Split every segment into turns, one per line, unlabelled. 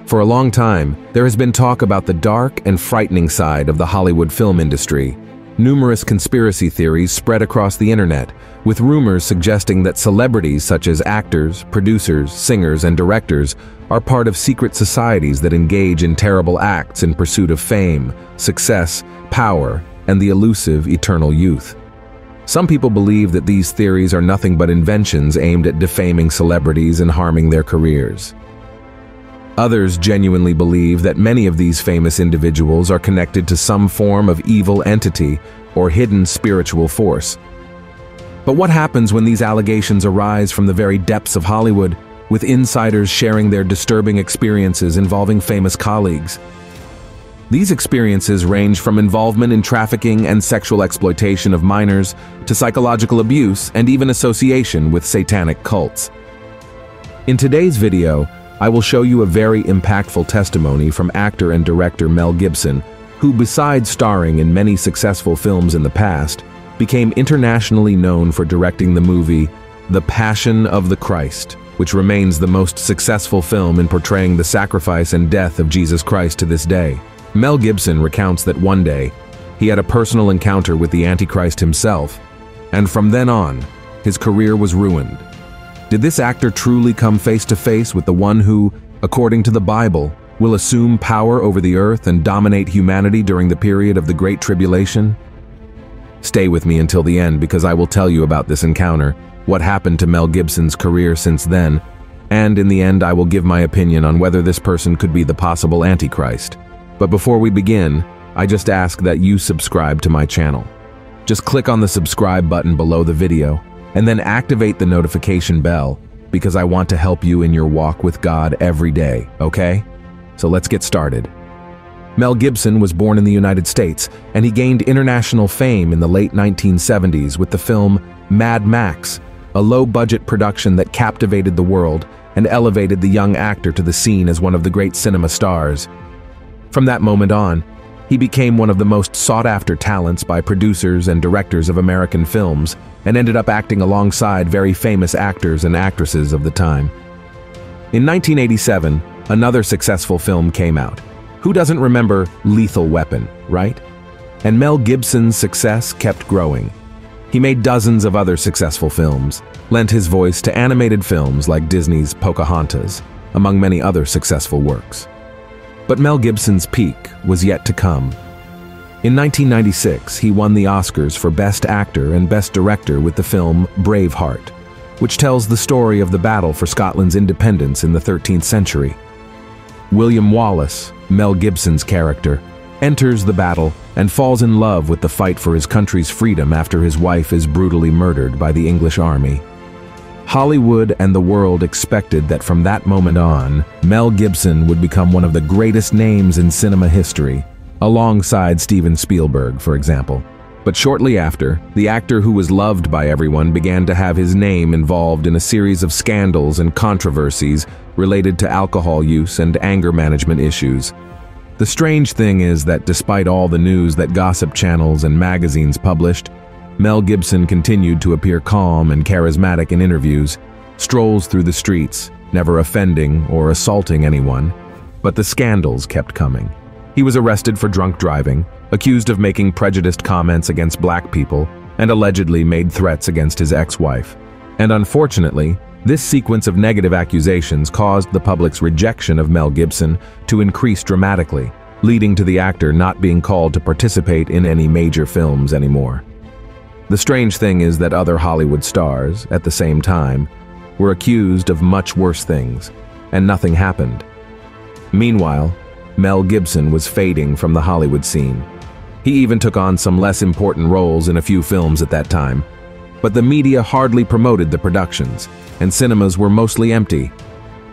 For a long time, there has been talk about the dark and frightening side of the Hollywood film industry. Numerous conspiracy theories spread across the internet, with rumors suggesting that celebrities such as actors, producers, singers, and directors are part of secret societies that engage in terrible acts in pursuit of fame, success, power, and the elusive eternal youth. Some people believe that these theories are nothing but inventions aimed at defaming celebrities and harming their careers. Others genuinely believe that many of these famous individuals are connected to some form of evil entity or hidden spiritual force. But what happens when these allegations arise from the very depths of Hollywood, with insiders sharing their disturbing experiences involving famous colleagues? These experiences range from involvement in trafficking and sexual exploitation of minors to psychological abuse and even association with satanic cults. In today's video, I will show you a very impactful testimony from actor and director Mel Gibson, who, besides starring in many successful films in the past, became internationally known for directing the movie The Passion of the Christ, which remains the most successful film in portraying the sacrifice and death of Jesus Christ to this day. Mel Gibson recounts that one day, he had a personal encounter with the Antichrist himself, and from then on, his career was ruined. Did this actor truly come face to face with the one who, according to the Bible, will assume power over the earth and dominate humanity during the period of the Great Tribulation? Stay with me until the end because I will tell you about this encounter, what happened to Mel Gibson's career since then, and in the end I will give my opinion on whether this person could be the possible Antichrist. But before we begin, I just ask that you subscribe to my channel. Just click on the subscribe button below the video, and then activate the notification bell, because I want to help you in your walk with God every day, okay? So let's get started. Mel Gibson was born in the United States, and he gained international fame in the late 1970s with the film Mad Max, a low-budget production that captivated the world and elevated the young actor to the scene as one of the great cinema stars. From that moment on, he became one of the most sought-after talents by producers and directors of American films, and ended up acting alongside very famous actors and actresses of the time. In 1987, another successful film came out. Who doesn't remember Lethal Weapon, right? And Mel Gibson's success kept growing. He made dozens of other successful films, lent his voice to animated films like Disney's Pocahontas, among many other successful works. But Mel Gibson's peak was yet to come. In 1996, he won the Oscars for Best Actor and Best Director with the film Braveheart, which tells the story of the battle for Scotland's independence in the 13th century. William Wallace, Mel Gibson's character, enters the battle and falls in love with the fight for his country's freedom after his wife is brutally murdered by the English army. Hollywood and the world expected that from that moment on, Mel Gibson would become one of the greatest names in cinema history, alongside Steven Spielberg, for example. But shortly after, the actor who was loved by everyone began to have his name involved in a series of scandals and controversies related to alcohol use and anger management issues. The strange thing is that despite all the news that gossip channels and magazines published, Mel Gibson continued to appear calm and charismatic in interviews, strolls through the streets, never offending or assaulting anyone. But the scandals kept coming. He was arrested for drunk driving, accused of making prejudiced comments against black people, and allegedly made threats against his ex-wife. And unfortunately, this sequence of negative accusations caused the public's rejection of Mel Gibson to increase dramatically, leading to the actor not being called to participate in any major films anymore. The strange thing is that other Hollywood stars, at the same time, were accused of much worse things, and nothing happened. Meanwhile, Mel Gibson was fading from the Hollywood scene. He even took on some less important roles in a few films at that time, but the media hardly promoted the productions, and cinemas were mostly empty,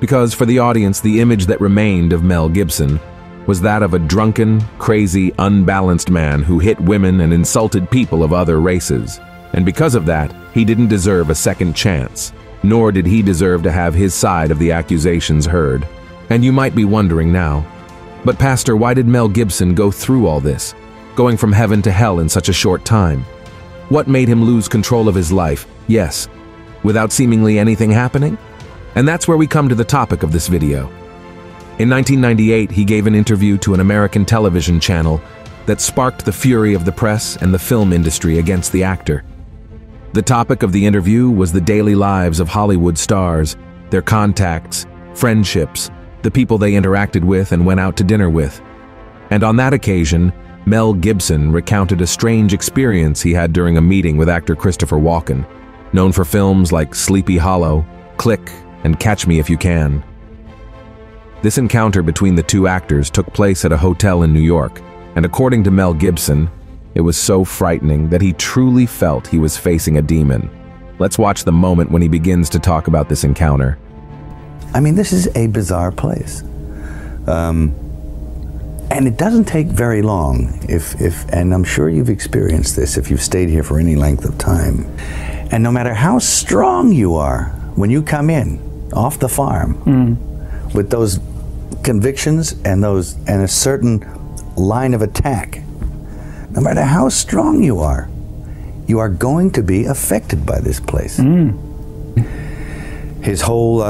because for the audience the image that remained of Mel Gibson was that of a drunken, crazy, unbalanced man who hit women and insulted people of other races. And because of that, he didn't deserve a second chance, nor did he deserve to have his side of the accusations heard. And you might be wondering now, but Pastor, why did Mel Gibson go through all this, going from heaven to hell in such a short time? What made him lose control of his life, yes, without seemingly anything happening? And that's where we come to the topic of this video. In 1998, he gave an interview to an American television channel that sparked the fury of the press and the film industry against the actor. The topic of the interview was the daily lives of Hollywood stars, their contacts, friendships, the people they interacted with and went out to dinner with. And on that occasion, Mel Gibson recounted a strange experience he had during a meeting with actor Christopher Walken, known for films like Sleepy Hollow, Click, and Catch Me If You Can. This encounter between the two actors took place at a hotel in New York, and according to Mel Gibson, it was so frightening that he truly felt he was facing a demon. Let's watch the moment when he begins to talk about this encounter.
I mean, this is a bizarre place. And it doesn't take very long, and I'm sure you've experienced this if you've stayed here for any length of time. And no matter how strong you are, when you come in off the farm with those convictions and a certain line of attack, no matter how strong you are going to be affected by this place. His whole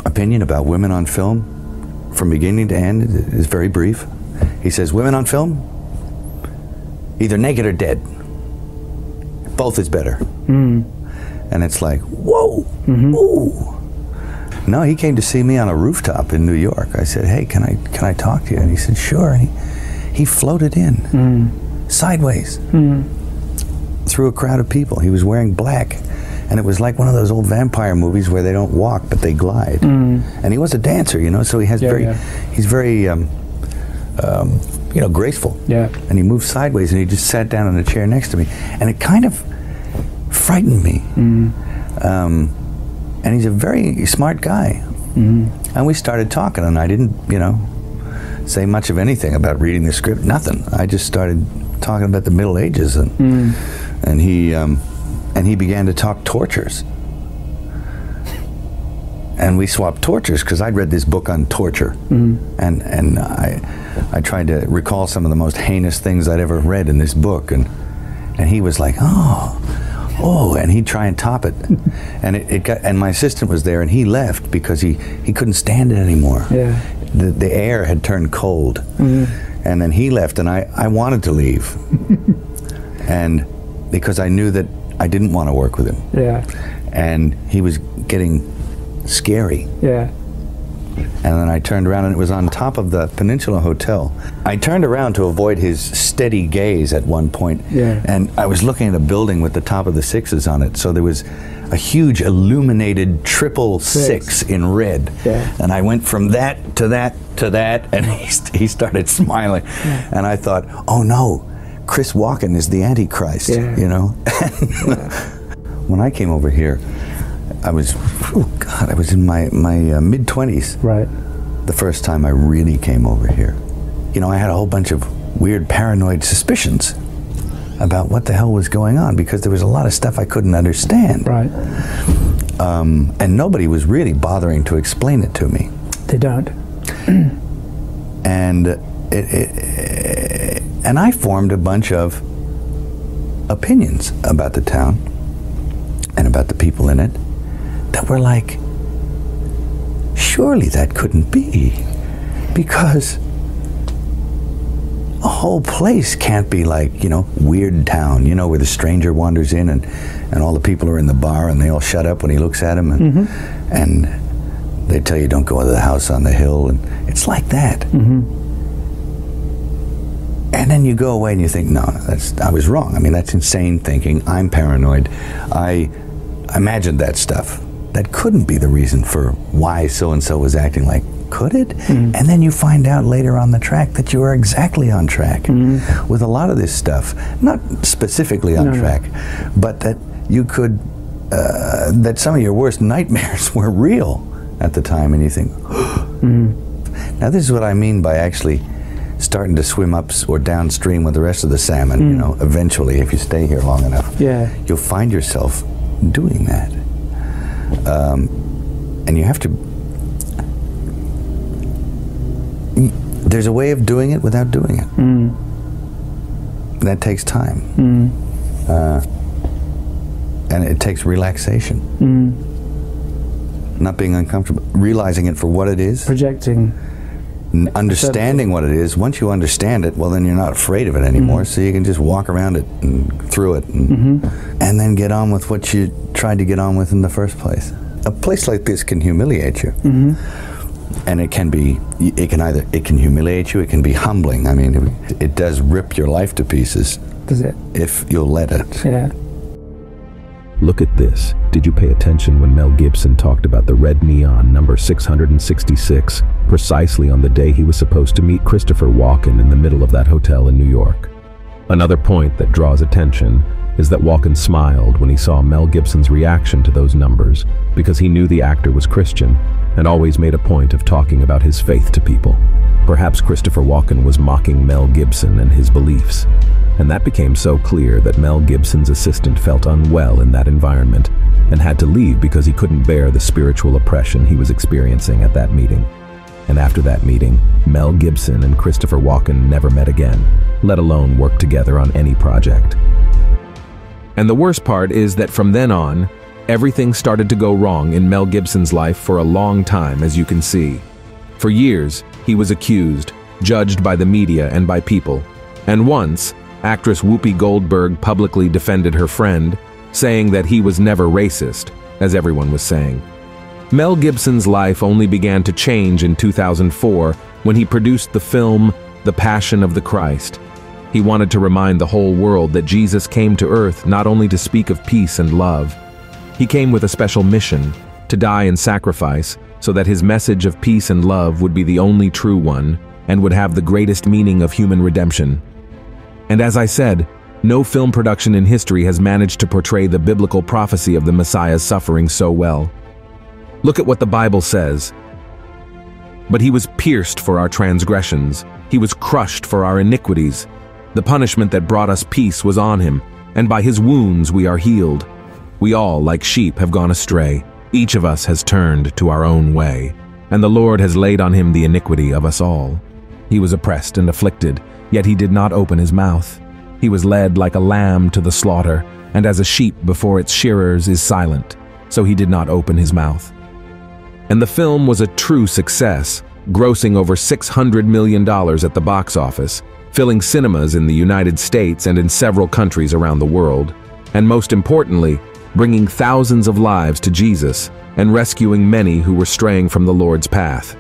opinion about women on film, from beginning to end, is very brief. He says, women on film, either naked or dead. Both is better. And it's like, whoa, ooh. No, he came to see me on a rooftop in New York. I said, hey, can I talk to you? And he said, sure. And he floated in, sideways, through a crowd of people. He was wearing black. And it was like one of those old vampire movies where they don't walk, but they glide. And he was a dancer, you know, so he has he's very, graceful. Yeah. And he moved sideways, and he just sat down in a chair next to me. And it kind of frightened me. And he's a very smart guy. And we started talking, and I didn't, say much of anything about reading the script, nothing. I just started talking about the Middle Ages, and he began to talk tortures. And we swapped tortures, because I'd read this book on torture. And I tried to recall some of the most heinous things I'd ever read in this book. And he was like, oh, and he'd try and top it. And my assistant was there, and he left because he couldn't stand it anymore. Yeah. The air had turned cold. And then he left, and I wanted to leave. And because I knew that I didn't want to work with him. Yeah. And he was getting scary. Yeah. And then I turned around, and it was on top of the Peninsula Hotel. I turned around to avoid his steady gaze at one point. Yeah. And I was looking at a building with the top of the sixes on it. So there was a huge illuminated triple six in red. Yeah. And I went from that to that to that, and he started smiling. Yeah. And I thought, oh no, Chris Walken is the Antichrist, you know? When I came over here, I was in my mid-20s. Right. The first time I really came over here. I had a whole bunch of weird paranoid suspicions about what the hell was going on, because there was a lot of stuff I couldn't understand. Right. And nobody was really bothering to explain it to me.
They don't.
And I formed a bunch of opinions about the town and about the people in it that were like, surely that couldn't be, because a whole place can't be like, Weird Town, where the stranger wanders in and all the people are in the bar and they all shut up when he looks at them, and they tell you don't go into the house on the hill, and it's like that. And then you go away and you think, no, I was wrong. I mean, that's insane thinking. I'm paranoid. I imagined that stuff. That couldn't be the reason for why so-and-so was acting like, could it? And then you find out later on the track that you are exactly on track with a lot of this stuff. Not specifically on track, but that you could, that some of your worst nightmares were real at the time, and you think, Now this is what I mean by actually starting to swim up or downstream with the rest of the salmon. Eventually, if you stay here long enough, you'll find yourself doing that. And you have to, there's a way of doing it without doing it. That takes time. And it takes relaxation. not being uncomfortable, realizing it for what it is.
Projecting.
Understanding what it is. Once you understand it, well, then you're not afraid of it anymore, so you can just walk around it and through it and then get on with what you tried to get on with in the first place. A place like this can humiliate you. And it can humiliate you, it can be humbling. I mean, it does rip your life to pieces.
Does it?
If you'll let it.
Yeah.
Look at this. Did you pay attention when Mel Gibson talked about the red neon number 666, precisely on the day he was supposed to meet Christopher Walken in the middle of that hotel in New York? Another point that draws attention is that Walken smiled when he saw Mel Gibson's reaction to those numbers, because he knew the actor was Christian and always made a point of talking about his faith to people. Perhaps Christopher Walken was mocking Mel Gibson and his beliefs, and that became so clear that Mel Gibson's assistant felt unwell in that environment and had to leave because he couldn't bear the spiritual oppression he was experiencing at that meeting. And after that meeting, Mel Gibson and Christopher Walken never met again, let alone work together on any project. And the worst part is that from then on, everything started to go wrong in Mel Gibson's life for a long time, as you can see. For years, he was accused, judged by the media and by people. And once, actress Whoopi Goldberg publicly defended her friend, saying that he was never racist, as everyone was saying. Mel Gibson's life only began to change in 2004 when he produced the film The Passion of the Christ. He wanted to remind the whole world that Jesus came to earth not only to speak of peace and love. He came with a special mission, to die and sacrifice, so that his message of peace and love would be the only true one and would have the greatest meaning of human redemption. And as I said, no film production in history has managed to portray the biblical prophecy of the Messiah's suffering so well. Look at what the Bible says. But he was pierced for our transgressions. He was crushed for our iniquities. The punishment that brought us peace was on him, and by his wounds we are healed. We all, like sheep, have gone astray. Each of us has turned to our own way, and the Lord has laid on him the iniquity of us all. He was oppressed and afflicted, yet he did not open his mouth. He was led like a lamb to the slaughter, and as a sheep before its shearers is silent, so he did not open his mouth. And the film was a true success, grossing over $600 million at the box office, filling cinemas in the United States and in several countries around the world, and most importantly, bringing thousands of lives to Jesus and rescuing many who were straying from the Lord's path.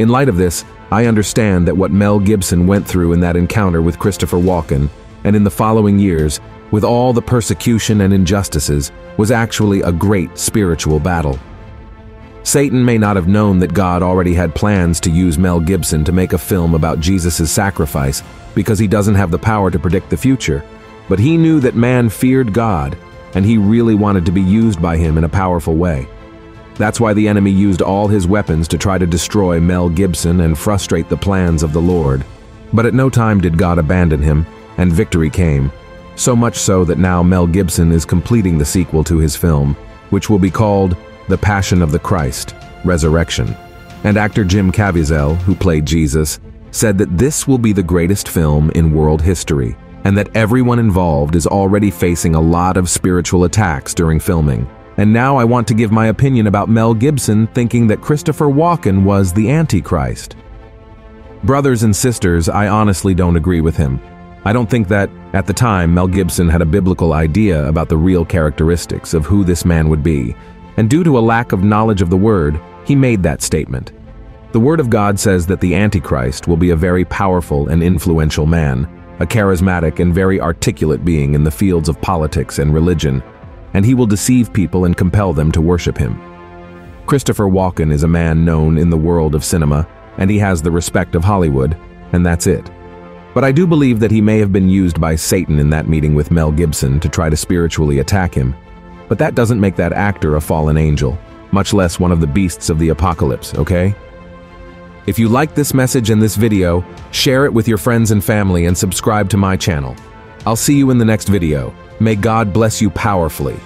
In light of this, I understand that what Mel Gibson went through in that encounter with Christopher Walken, and in the following years, with all the persecution and injustices, was actually a great spiritual battle. Satan may not have known that God already had plans to use Mel Gibson to make a film about Jesus' sacrifice because he doesn't have the power to predict the future, but he knew that man feared God, and he really wanted to be used by him in a powerful way. That's why the enemy used all his weapons to try to destroy Mel Gibson and frustrate the plans of the Lord. But at no time did God abandon him, and victory came, so much so that now Mel Gibson is completing the sequel to his film, which will be called The Passion of the Christ, Resurrection. And actor Jim Caviezel, who played Jesus, said that this will be the greatest film in world history, and that everyone involved is already facing a lot of spiritual attacks during filming. And now I want to give my opinion about Mel Gibson thinking that Christopher Walken was the Antichrist. Brothers and sisters, I honestly don't agree with him. I don't think that, at the time, Mel Gibson had a biblical idea about the real characteristics of who this man would be, and due to a lack of knowledge of the Word, he made that statement. The Word of God says that the Antichrist will be a very powerful and influential man, a charismatic and very articulate being in the fields of politics and religion, and he will deceive people and compel them to worship him. Christopher Walken is a man known in the world of cinema, and he has the respect of Hollywood, and that's it. But I do believe that he may have been used by Satan in that meeting with Mel Gibson to try to spiritually attack him. But that doesn't make that actor a fallen angel, much less one of the beasts of the apocalypse, okay? If you like this message and this video, share it with your friends and family and subscribe to my channel. I'll see you in the next video. May God bless you powerfully.